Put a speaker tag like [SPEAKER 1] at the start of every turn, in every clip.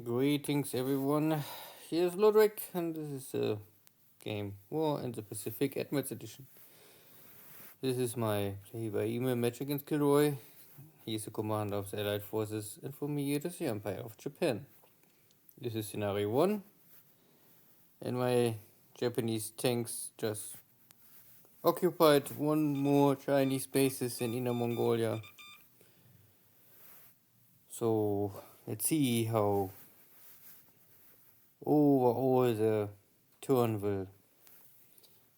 [SPEAKER 1] Greetings, everyone. Here's Lodrick, and this is a game War in the Pacific Admirals Edition. This is my play-by-email match against KilRoy. He is the commander of the Allied forces, and for me, it is the Empire of Japan. This is scenario 1, and my Japanese tanks just occupied one more Chinese bases in Inner Mongolia. So let's see how overall the turn will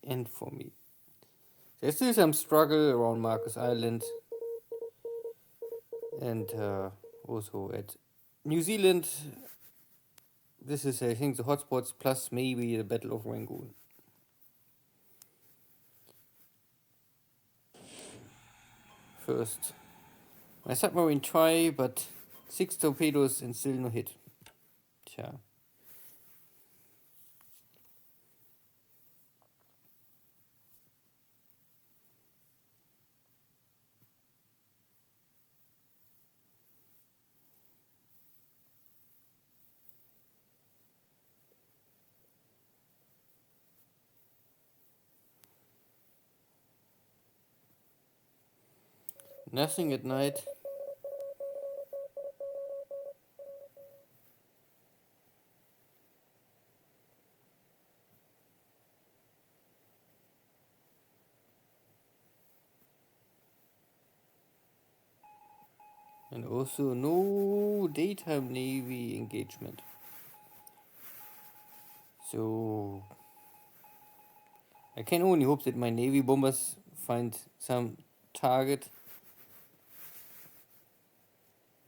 [SPEAKER 1] end for me. There's still some struggle around Marcus Island and also at New Zealand. This is, I think, the hotspots plus maybe the Battle of Rangoon. First, my submarine try, but 6 torpedoes and still no hit. Tja. Nothing at night. And also no daytime Navy engagement. So I can only hope that my Navy bombers find some target.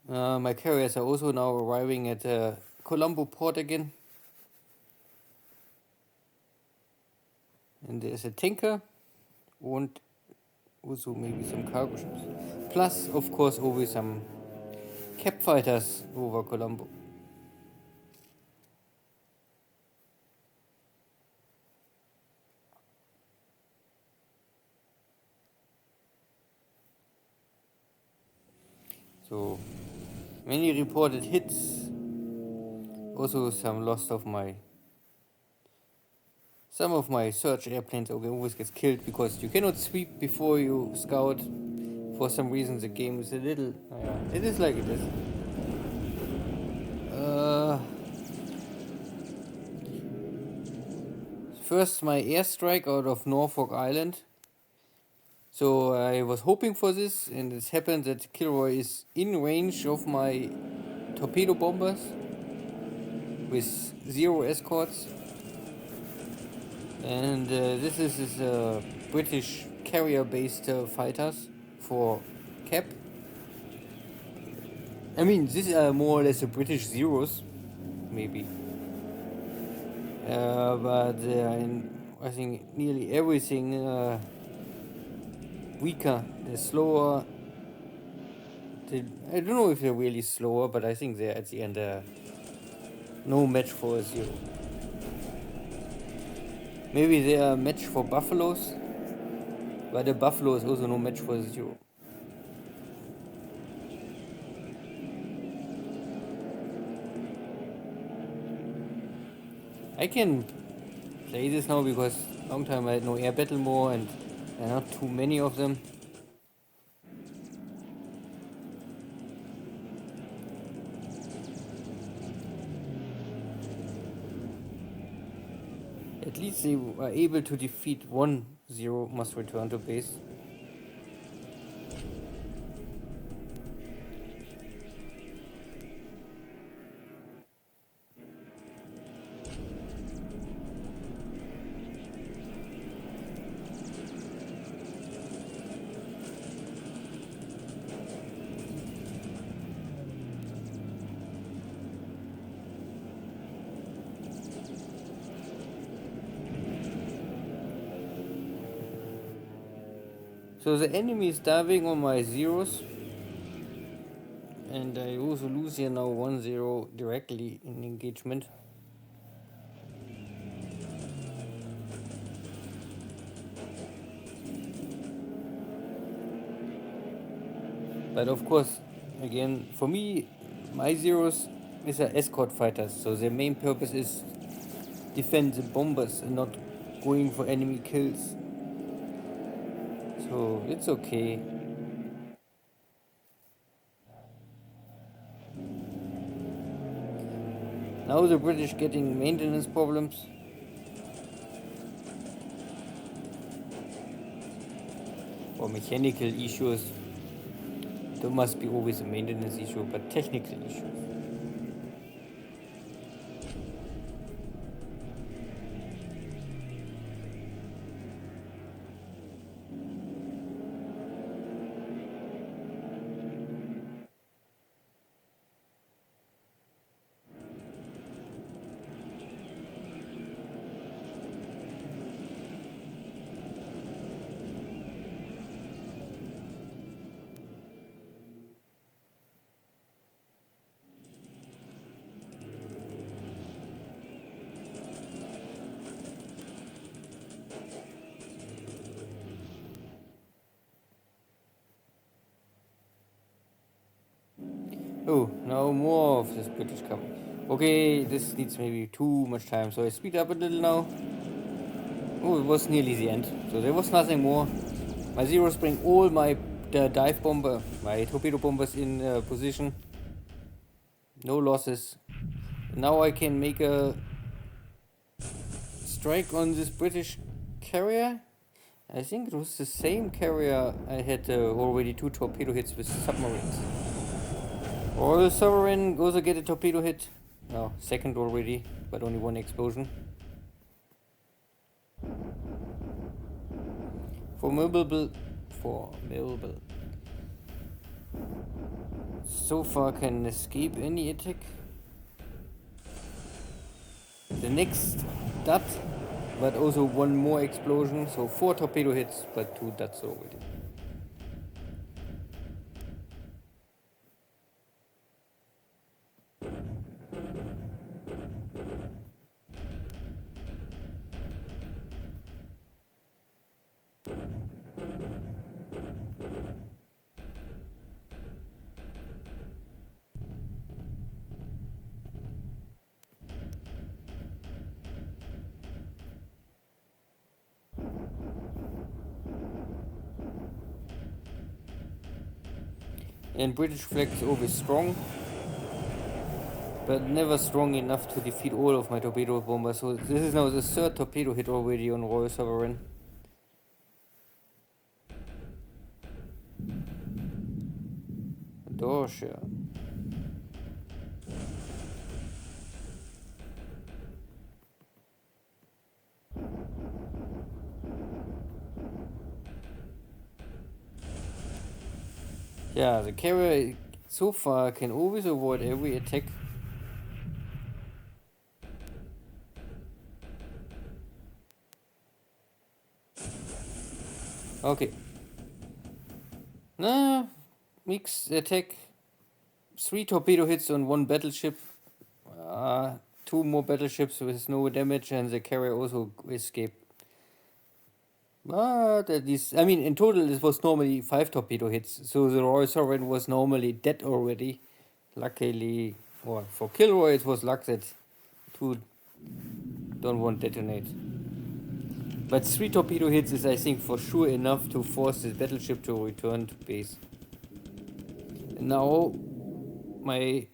[SPEAKER 1] My carriers are also now arriving at Colombo port again. And there's a tanker and also maybe some cargo ships. Plus, of course, always some cap fighters over Colombo. So many reported hits. Also some loss of some of my search airplanes always gets killed because you cannot sweep before you scout. For some reason the game is a little it is like it is. First my airstrike out of Norfolk Island. So I was hoping for this, and it happened that KilRoy is in range of my torpedo bombers with 0 escorts. And this is British carrier-based fighters for cap. I mean, these are more or less the British Zeros, maybe. But I think nearly everything weaker. They're slower. I don't know if they're really slower, but I think they're at the end no match for a Zero. Maybe they are a match for Buffaloes, but the Buffalo is also no match for a Zero. I can play this now because long time I had no air battle more and there are not too many of them. At least they were able to defeat 1-0 must return to base. So the enemy is diving on my zeros, and I also lose here now 1-0 directly in engagement. But of course, again, for me, my zeros these are escort fighters, so their main purpose is defend the bombers and not going for enemy kills. So it's okay. Now the British getting maintenance problems. Or mechanical issues. There must be always a maintenance issue, but technical issues. Oh, now more of this British coming. Okay, this needs maybe too much time, so I speed up a little now. Oh, it was nearly the end, so there was nothing more. My Zeros bring all my dive bomber, my torpedo bombers in position. No losses. Now I can make a strike on this British carrier. I think it was the same carrier I had already 2 torpedo hits with submarines. Royal Sovereign goes to get a torpedo hit. No, second already, but only 1 explosion. Formidable. So far can escape any attack. The next dot, but also 1 more explosion, so 4 torpedo hits, but 2 dots already. And British flag is always strong, but never strong enough to defeat all of my torpedo bombers. So this is now the 3rd torpedo hit already on Royal Sovereign. Dorsha. Yeah, the carrier so far can always avoid every attack. Okay. Nah, mixed attack. 3 torpedo hits on 1 battleship. 2 more battleships with no damage, and the carrier also escaped. But at least, I mean, in total, this was normally 5 torpedo hits, so the Royal Sovereign was normally dead already. Luckily, or for KilRoy, it was luck that 2 don't want detonate. But 3 torpedo hits is, I think, for sure enough to force this battleship to return to base. And now, my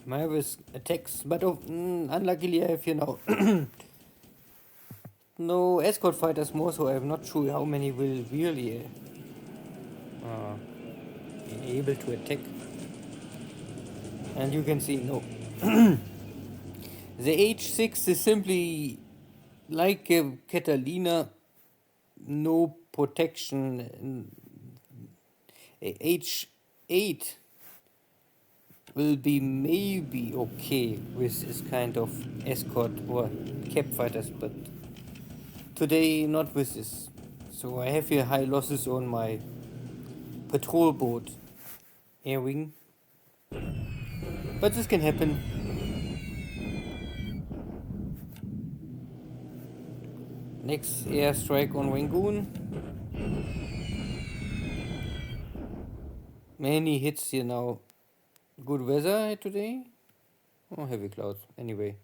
[SPEAKER 1] risk attacks, but unluckily I have here now no escort fighters more, so I'm not sure how many will really be able to attack. And you can see, no. The H6 is simply like a Catalina, no protection. H8 will be maybe okay with this kind of escort or cap fighters, but today not with this. So I have here high losses on my patrol boat air wing, but this can happen. Next airstrike on Rangoon. Many hits here now. Good weather today. Oh, heavy clouds. Anyway,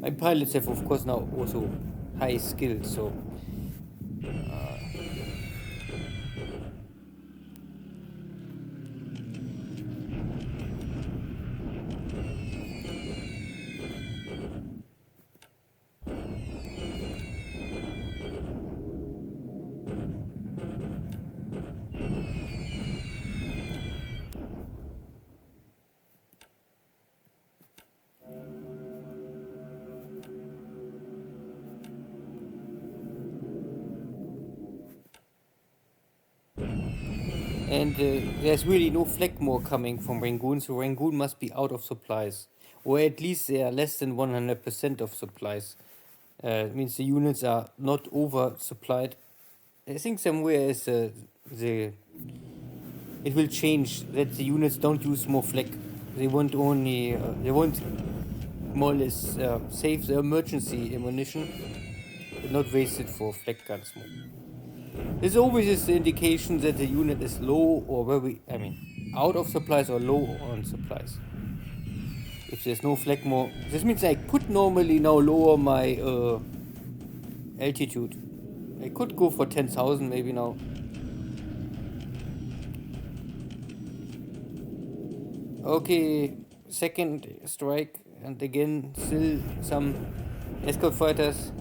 [SPEAKER 1] my pilots have, of course, now also high skills, so and there's really no flak more coming from Rangoon, so Rangoon must be out of supplies, or at least they are less than 100% of supplies. It means the units are not oversupplied. I think somewhere is the it will change that the units don't use more flak. They won't only they won't more or less save the emergency ammunition, but not waste it for flak guns more. This always is the indication that the unit is low or very, I mean, out of supplies or low on supplies. If there's no flak more, this means I could normally now lower my altitude. I could go for 10,000 maybe now. Okay, second strike, and again still some escort fighters.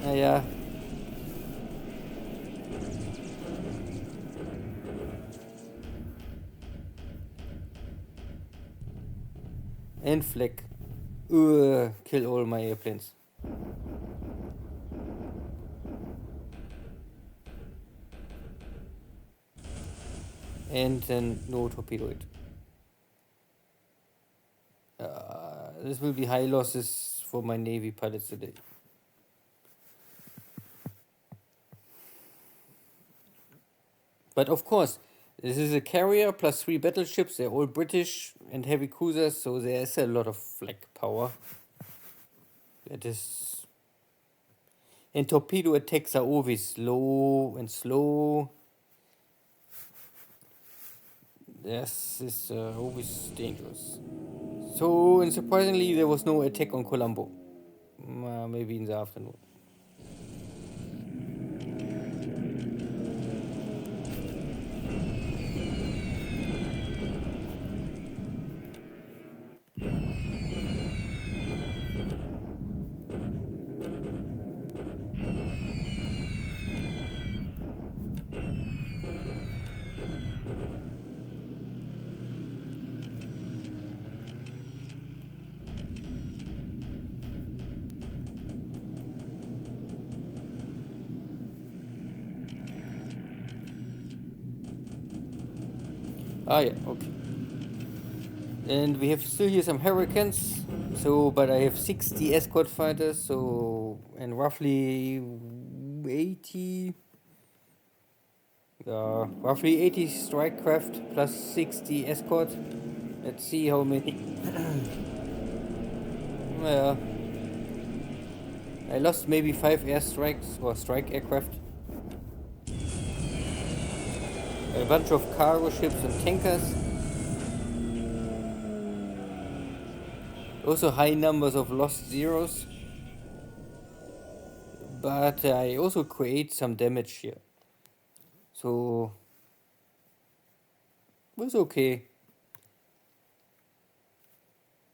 [SPEAKER 1] Yeah. And flak. Kill all my airplanes. And then no torpedo it. This will be high losses for my Navy pilots today. But of course, this is a carrier plus 3 battleships. They're all British and heavy cruisers, so there is a lot of flak power. That is. And torpedo attacks are always slow and slow. This is always dangerous. So, and surprisingly, there was no attack on Colombo. Maybe in the afternoon. Ah, yeah, okay. And we have still here some Hurricanes. So, but I have 60 escort fighters, so, and roughly 80. Roughly 80 strike craft plus 60 escort. Let's see how many. Yeah. I lost maybe 5 airstrikes or strike aircraft. A bunch of cargo ships and tankers. Also high numbers of lost zeros. But I also create some damage here. So it was okay.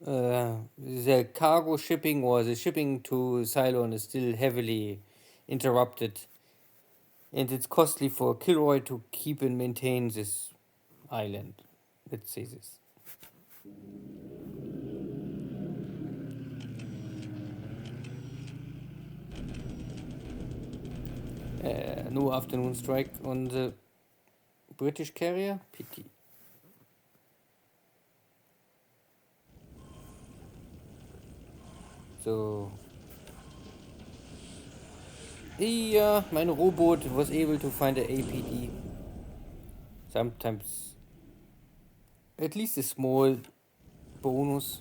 [SPEAKER 1] The cargo shipping or the shipping to Ceylon is still heavily interrupted. And it's costly for KilRoy to keep and maintain this island. Let's say this. No afternoon strike on the British carrier. Pity. So. Yeah, my robot was able to find an APD. Sometimes. At least a small bonus.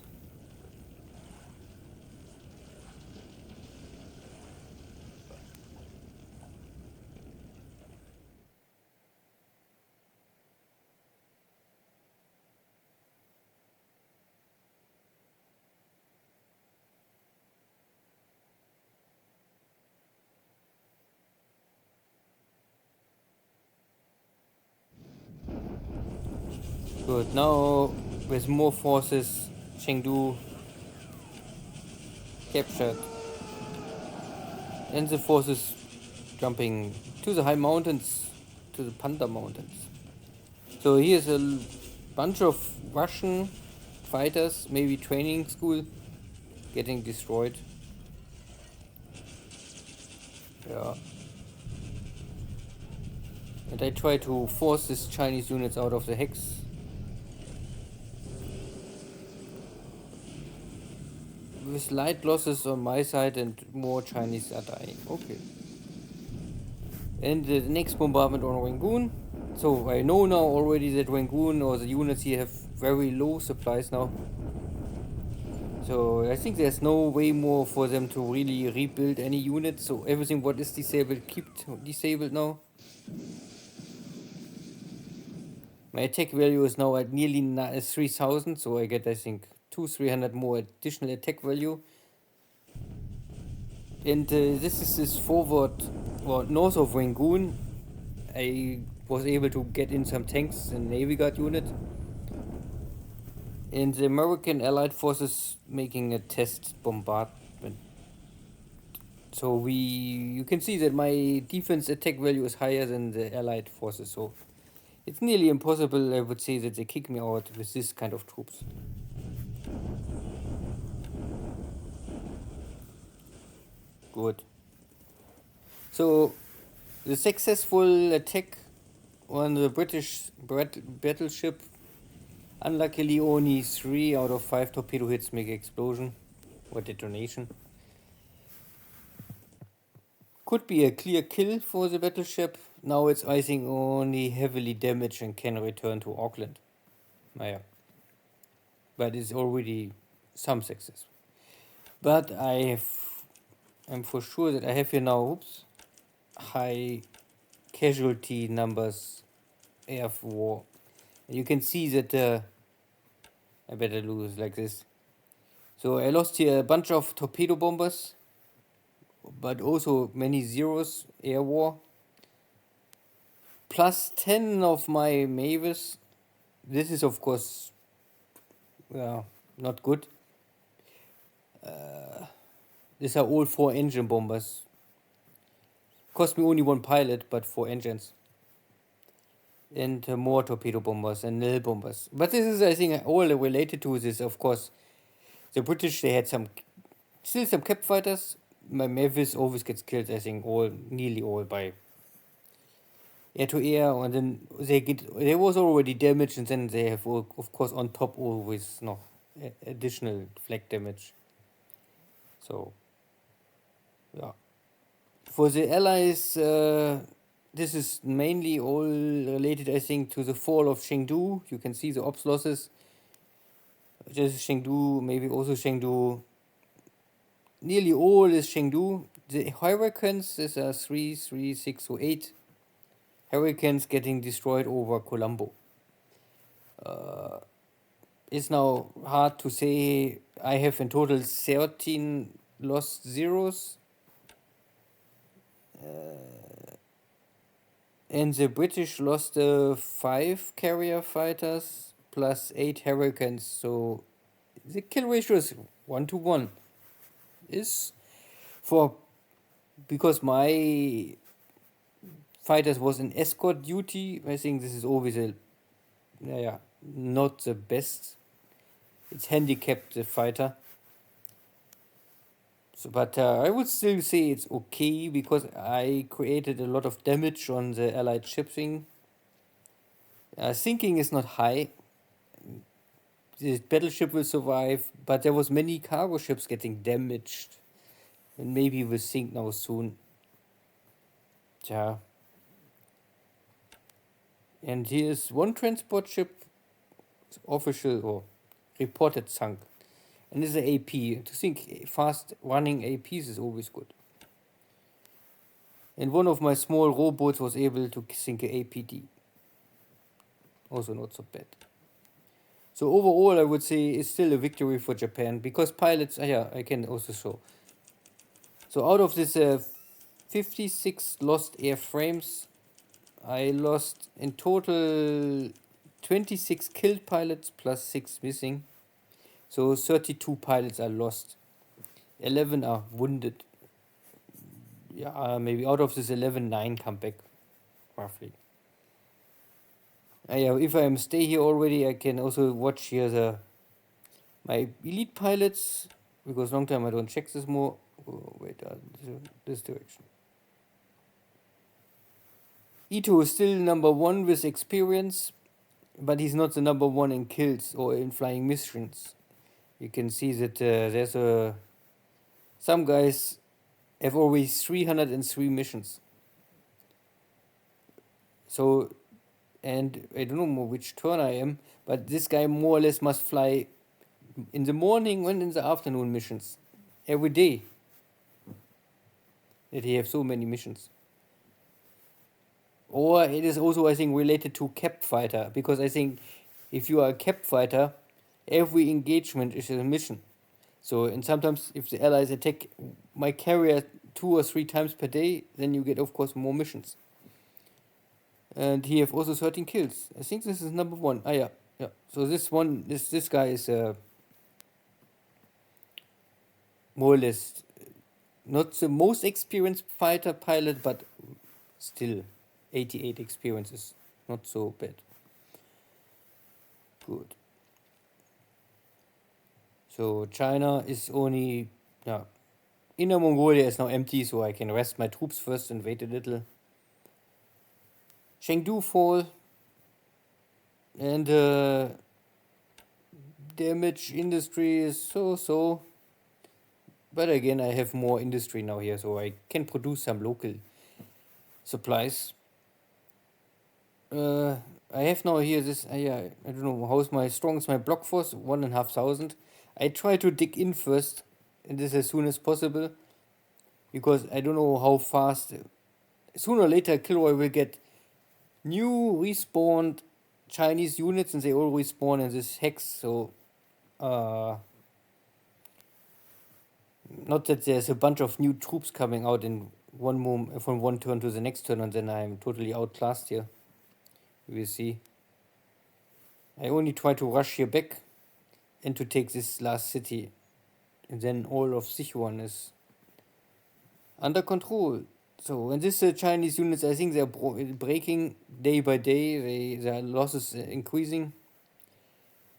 [SPEAKER 1] Good. Now with more forces, Chengdu captured, and the forces jumping to the high mountains, to the Panda Mountains. So here's a bunch of Russian fighters, maybe training school, getting destroyed. Yeah. And I try to force these Chinese units out of the hex. With light losses on my side and more Chinese are dying. Okay. And the next bombardment on Rangoon. So I know now already that Rangoon or the units here have very low supplies now. So I think there's no way more for them to really rebuild any units. So everything what is disabled, keep disabled now. My attack value is now at nearly 3000, so I get, I think, 300 more additional attack value. And this is this forward, well, north of Rangoon. I was able to get in some tanks and Navy Guard unit. And the American Allied forces making a test bombardment. So you can see that my defense attack value is higher than the Allied forces. So it's nearly impossible, I would say, that they kick me out with this kind of troops. Good. So the successful attack on the British battleship, unluckily only 3 out of 5 torpedo hits make explosion or detonation. Could be a clear kill for the battleship. Now it's, I think, only heavily damaged and can return to Auckland. Naja. But it's already some success. But I'm for sure that I have here now, high casualty numbers of war. And you can see that I better lose like this. So I lost here a bunch of torpedo bombers, but also many zeros, air war. Plus 10 of my Mavis. This is of course not good. These are all 4 engine bombers. Cost me only 1 pilot, but 4 engines. And more torpedo bombers and nil bombers. But this is, I think, all related to this. Of course, the British, they had still some cap fighters. My Mavis always gets killed, I think, nearly all by air to air, and then they was already damaged, and then they have, of course, on top always additional flak damage. So yeah, for the Allies, this is mainly all related, I think, to the fall of Chengdu. You can see the ops losses. Just Chengdu, maybe also Chengdu. Nearly all is Chengdu. The Hurricanes is a 3, 3, 6, or 8. Hurricanes getting destroyed over Colombo. It's now hard to say. I have in total 13 lost zeros. And the British lost 5 carrier fighters plus 8 Hurricanes. So the kill ratio is 1-to-1. Because my fighters was in escort duty, I think this is always not the best. It's handicapped, the fighter. So, but I would still say it's okay because I created a lot of damage on the Allied shipping. Sinking is not high. The battleship will survive, but there was many cargo ships getting damaged. And maybe will sink now soon. Yeah. And here's one transport ship, official or reported sunk. And this is an AP. To think fast running APs is always good. And one of my small rowboats was able to sink an APD. Also not so bad. So overall, I would say it's still a victory for Japan because pilots, I can also show. So out of this 56 lost airframes, I lost in total 26 killed pilots plus 6 missing. So 32 pilots are lost. 11 are wounded. Yeah, maybe out of this 11, 9 come back, roughly. Yeah, if I stay here already, I can also watch here my elite pilots, because long time I don't check this more. Oh, wait, this direction. Ito is still number 1 with experience, but he's not the number 1 in kills or in flying missions. You can see that there's some guys have always 303 missions. So, and I don't know which turn I am, but this guy more or less must fly in the morning and in the afternoon missions every day. That he have so many missions. Or it is also, I think, related to cap fighter, because I think if you are a cap fighter, every engagement is a mission. So, and sometimes if the allies attack my carrier 2 or 3 times per day, then you get, of course, more missions. And he have also 13 kills. I think this is number 1. Ah, yeah. So this guy is more or less not the most experienced fighter pilot, but still 88 experience is not so bad. Good. So China is only, Inner Mongolia is now empty, so I can rest my troops first and wait a little. Chengdu fall, and damage industry is so. But again, I have more industry now here, so I can produce some local supplies. I have now here this, I don't know, how's my strongest, my block force, 1,500. I try to dig in first, and this as soon as possible, because I don't know how fast, sooner or later KilRoy will get new respawned Chinese units, and they all respawn in this hex, so not that there's a bunch of new troops coming out in one moment, from one turn to the next turn, and then I'm totally outclassed here. We will see. I only try to rush here back and to take this last city, and then all of Sichuan is under control. So, and this Chinese units, I think they're breaking day by day. Their losses are increasing.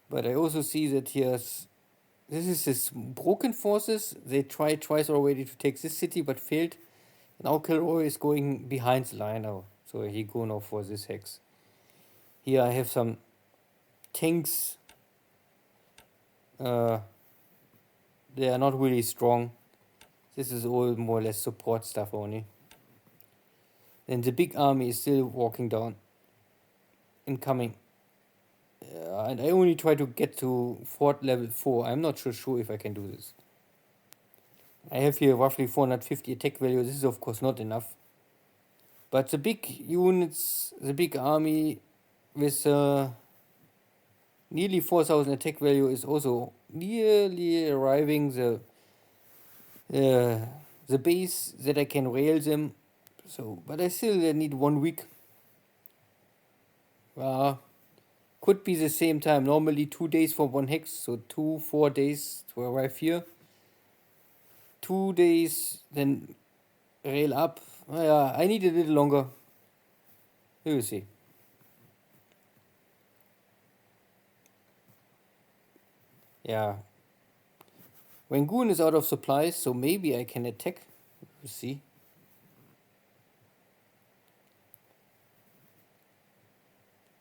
[SPEAKER 1] But I also see that this is his broken forces. They tried twice already to take this city, but failed. Now KilRoy is going behind the line now, so he go now for this hex. Here I have some tanks. They are not really strong. This is all more or less support stuff only. And the big army is still walking down. Incoming. And I only try to get to fort level 4. I'm not sure if I can do this. I have here roughly 450 attack value. This is of course not enough. But the big units, the big army with nearly 4,000 attack value is also nearly arriving the base that I can rail them. So, but I still need 1 week. Could be the same time. Normally 2 days for one hex, so 4 days to arrive here. 2 days, then rail up. I need a little longer. You will see. Yeah. Rangoon is out of supplies, so maybe I can attack. We'll see.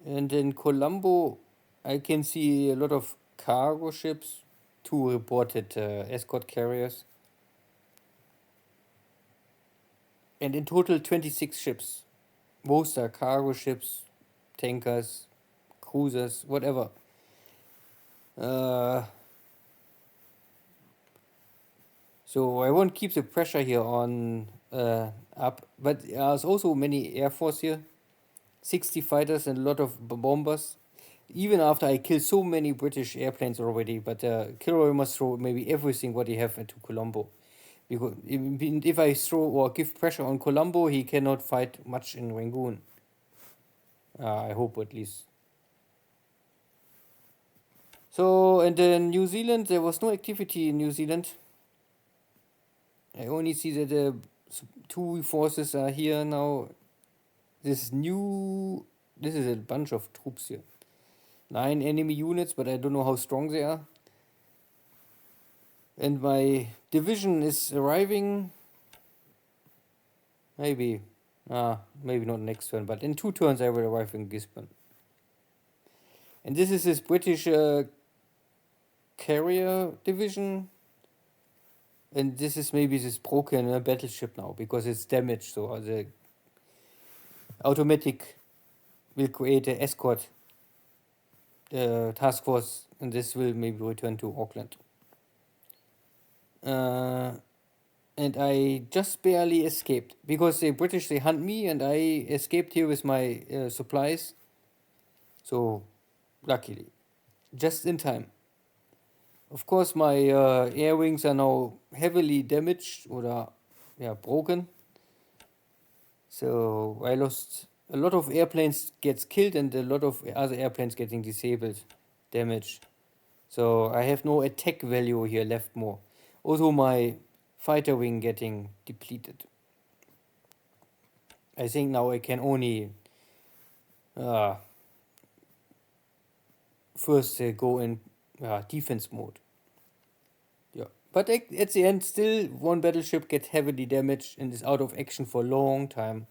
[SPEAKER 1] And in Colombo, I can see a lot of cargo ships, 2 reported escort carriers. And in total, 26 ships. Most are cargo ships, tankers, cruisers, whatever. So I won't keep the pressure here on up, but there's also many air force here, 60 fighters and a lot of bombers. Even after I kill so many British airplanes already, but KilRoy must throw maybe everything what he have into Colombo. Because if I throw or give pressure on Colombo, he cannot fight much in Rangoon. I hope at least. So, and then New Zealand, there was no activity in New Zealand. I only see that the two forces are here now. This is a bunch of troops here. 9 enemy units, but I don't know how strong they are. And my division is arriving. Maybe not next turn, but in 2 turns I will arrive in Gisborne. And this is this British carrier division. And this is maybe this broken battleship now, because it's damaged, so the automatic will create an escort task force, and this will maybe return to Auckland. And I just barely escaped, because the British, they hunt me, and I escaped here with my supplies. So, luckily, just in time. Of course, my air wings are now heavily damaged, or broken. So I lost a lot of airplanes gets killed, and a lot of other airplanes getting disabled, damaged. So I have no attack value here left more. Also my fighter wing getting depleted. I think now I can only first go in defense mode. Yeah, but at the end, still one battleship gets heavily damaged and is out of action for a long time.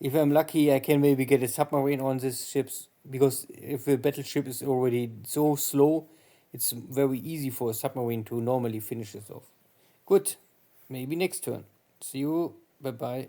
[SPEAKER 1] If I'm lucky, I can maybe get a submarine on these ships, because if a battleship is already so slow, it's very easy for a submarine to normally finish this off. Good, maybe next turn. See you, bye bye.